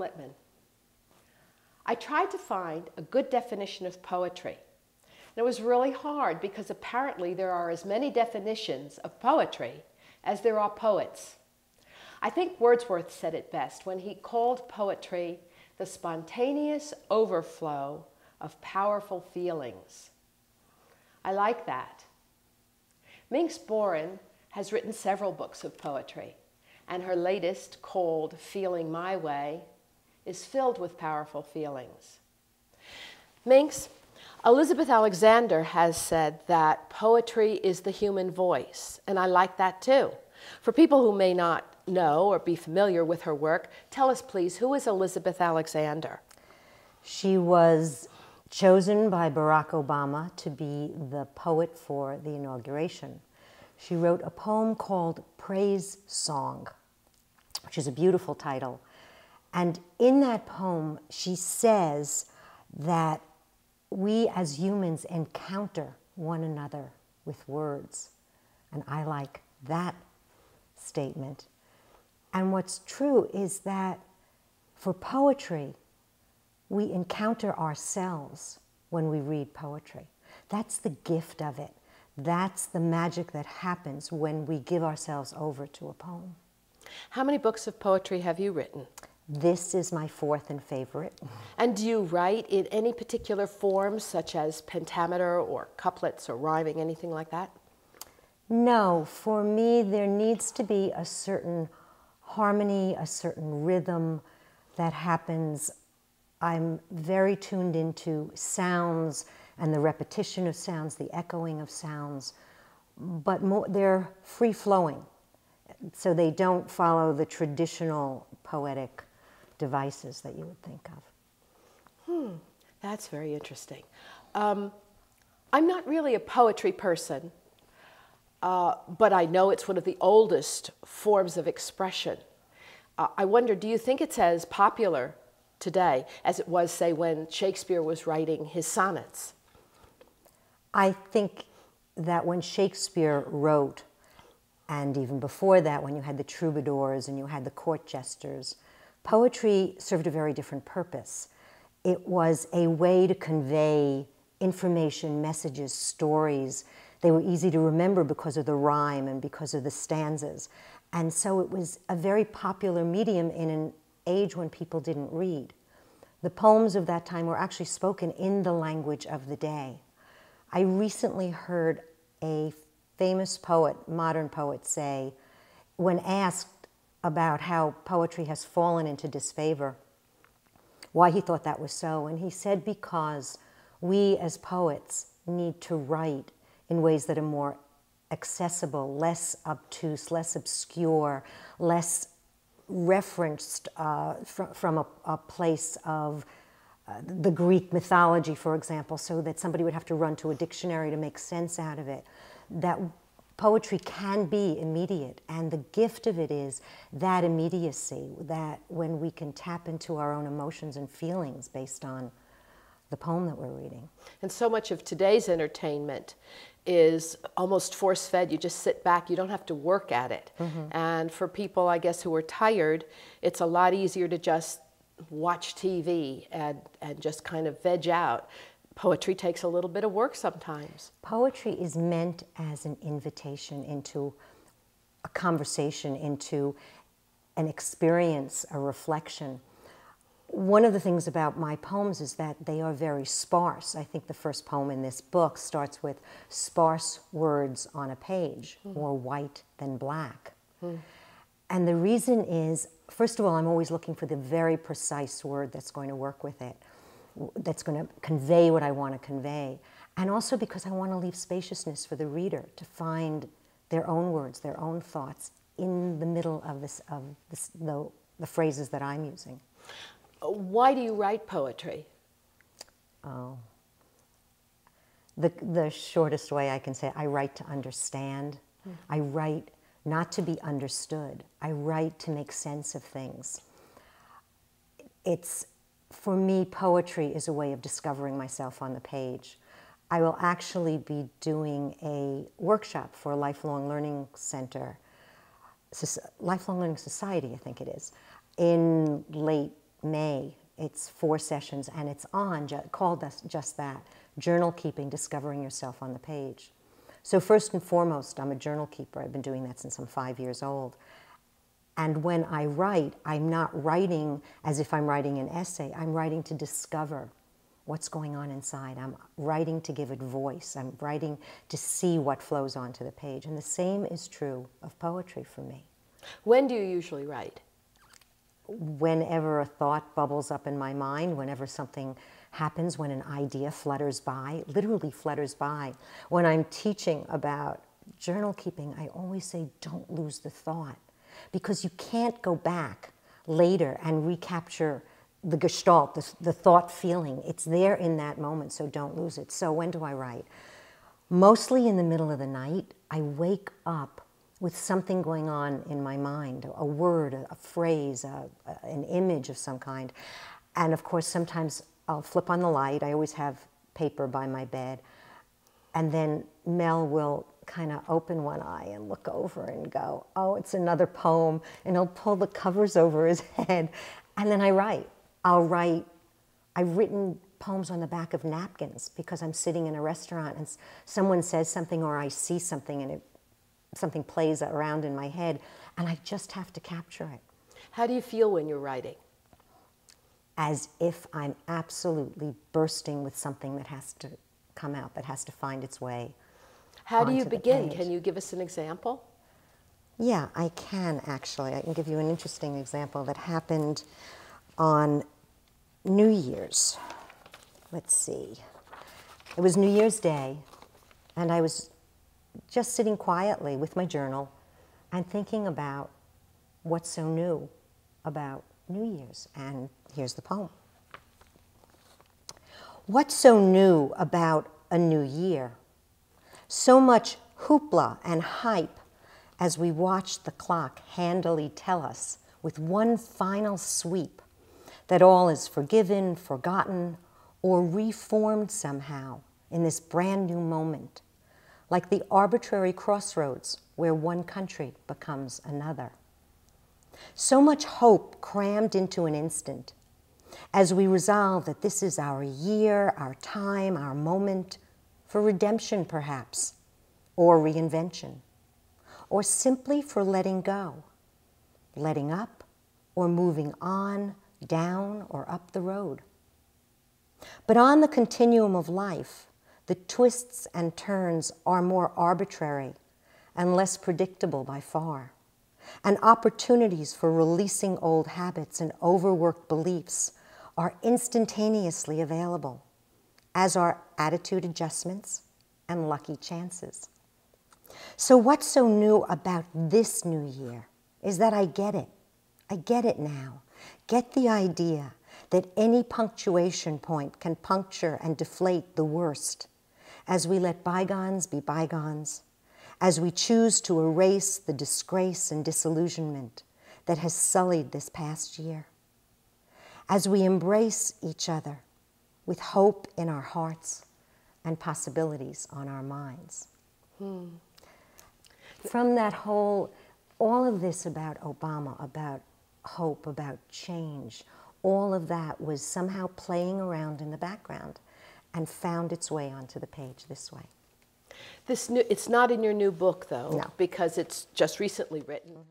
Lippman. I tried to find a good definition of poetry. And it was really hard because apparently there are as many definitions of poetry as there are poets. I think Wordsworth said it best when he called poetry the spontaneous overflow of powerful feelings. I like that. Minx Boren has written several books of poetry, and her latest, called Feeling My Way, is filled with powerful feelings. Minx, Elizabeth Alexander has said that poetry is the human voice, and I like that too. For people who may not know or be familiar with her work, tell us please, who is Elizabeth Alexander? She was chosen by Barack Obama to be the poet for the inauguration. She wrote a poem called Praise Song, which is a beautiful title. And in that poem, she says that we as humans encounter one another with words. And I like that statement. And what's true is that for poetry, we encounter ourselves when we read poetry. That's the gift of it. That's the magic that happens when we give ourselves over to a poem. How many books of poetry have you written? This is my fourth and favorite. And do you write in any particular forms, such as pentameter or couplets or rhyming, anything like that? No, for me there needs to be a certain harmony, a certain rhythm that happens. I'm very tuned into sounds and the repetition of sounds, the echoing of sounds, but they're free-flowing, so they don't follow the traditional poetic devices that you would think of. That's very interesting. I'm not really a poetry person, but I know it's one of the oldest forms of expression. I wonder, do you think it's as popular today as it was, say, when Shakespeare was writing his sonnets? I think that when Shakespeare wrote, and even before that, when you had the troubadours and you had the court jesters, poetry served a very different purpose. It was a way to convey information, messages, stories. They were easy to remember because of the rhyme and because of the stanzas. And so it was a very popular medium in an age when people didn't read. The poems of that time were actually spoken in the language of the day. I recently heard a famous poet, modern poet, say, when asked about how poetry has fallen into disfavor, why he thought that was so, and he said, because we as poets need to write in ways that are more accessible, less obtuse, less obscure, less referenced from a place of the Greek mythology, for example, so that somebody would have to run to a dictionary to make sense out of it. That poetry can be immediate, and the gift of it is that immediacy, that when we can tap into our own emotions and feelings based on the poem that we're reading. And so much of today's entertainment is almost force-fed. You just sit back, you don't have to work at it. And for people, I guess, who are tired, it's a lot easier to just watch TV and just kind of veg out. Poetry takes a little bit of work sometimes. Poetry is meant as an invitation into a conversation, into an experience, a reflection. One of the things about my poems is that they are very sparse. I think the first poem in this book starts with sparse words on a page, more white than black. And the reason is, first of all, I'm always looking for the very precise word that's going to work with it, that's going to convey what I want to convey. And also because I want to leave spaciousness for the reader to find their own words, their own thoughts in the middle of the phrases that I'm using. Why do you write poetry? Oh, the shortest way I can say it, I write to understand. I write not to be understood. I write to make sense of things. For me, poetry is a way of discovering myself on the page. I will actually be doing a workshop for a Lifelong Learning Center, Lifelong Learning Society, I think it is, in late May. It's 4 sessions, and it's on, called just that, Journal Keeping, Discovering Yourself on the Page. So first and foremost, I'm a journal keeper. I've been doing that since I'm 5 years old. And when I write, I'm not writing as if I'm writing an essay. I'm writing to discover what's going on inside. I'm writing to give it voice. I'm writing to see what flows onto the page. And the same is true of poetry for me. When do you usually write? Whenever a thought bubbles up in my mind, whenever something happens, when an idea flutters by, literally flutters by. When I'm teaching about journal keeping, I always say, don't lose the thought. Because you can't go back later and recapture the gestalt, the thought feeling. It's there in that moment, so don't lose it. So when do I write? Mostly in the middle of the night. I wake up with something going on in my mind, a word, a phrase, an image of some kind. And of course, sometimes I'll flip on the light. I always have paper by my bed. And then Mel will kind of open one eye and look over and go, oh, it's another poem. And he'll pull the covers over his head. And then I write. I've written poems on the back of napkins because I'm sitting in a restaurant and someone says something or I see something and something plays around in my head and I just have to capture it. How do you feel when you're writing? As if I'm absolutely bursting with something that has to come out, that has to find its way. How do you begin? Can you give us an example? Yeah, I can actually. I can give you an interesting example that happened on New Year's. Let's see. It was New Year's Day, and I was just sitting quietly with my journal and thinking about what's so new about New Year's. And here's the poem. What's so new about a new year? So much hoopla and hype as we watch the clock handily tell us with one final sweep that all is forgiven, forgotten, or reformed somehow in this brand new moment, like the arbitrary crossroads where one country becomes another. So much hope crammed into an instant as we resolve that this is our year, our time, our moment, for redemption perhaps, or reinvention, or simply for letting go, letting up, or moving on, down, or up the road. But on the continuum of life, the twists and turns are more arbitrary and less predictable by far, and opportunities for releasing old habits and overworked beliefs are instantaneously available, as are attitude adjustments and lucky chances. So what's so new about this new year is that I get it. I get it now. Get the idea that any punctuation point can puncture and deflate the worst as we let bygones be bygones, as we choose to erase the disgrace and disillusionment that has sullied this past year, as we embrace each other with hope in our hearts and possibilities on our minds. From that whole, all of this about Obama, about hope, about change, all of that was somehow playing around in the background and found its way onto the page this way. It's not in your new book, though, No. because it's just recently written.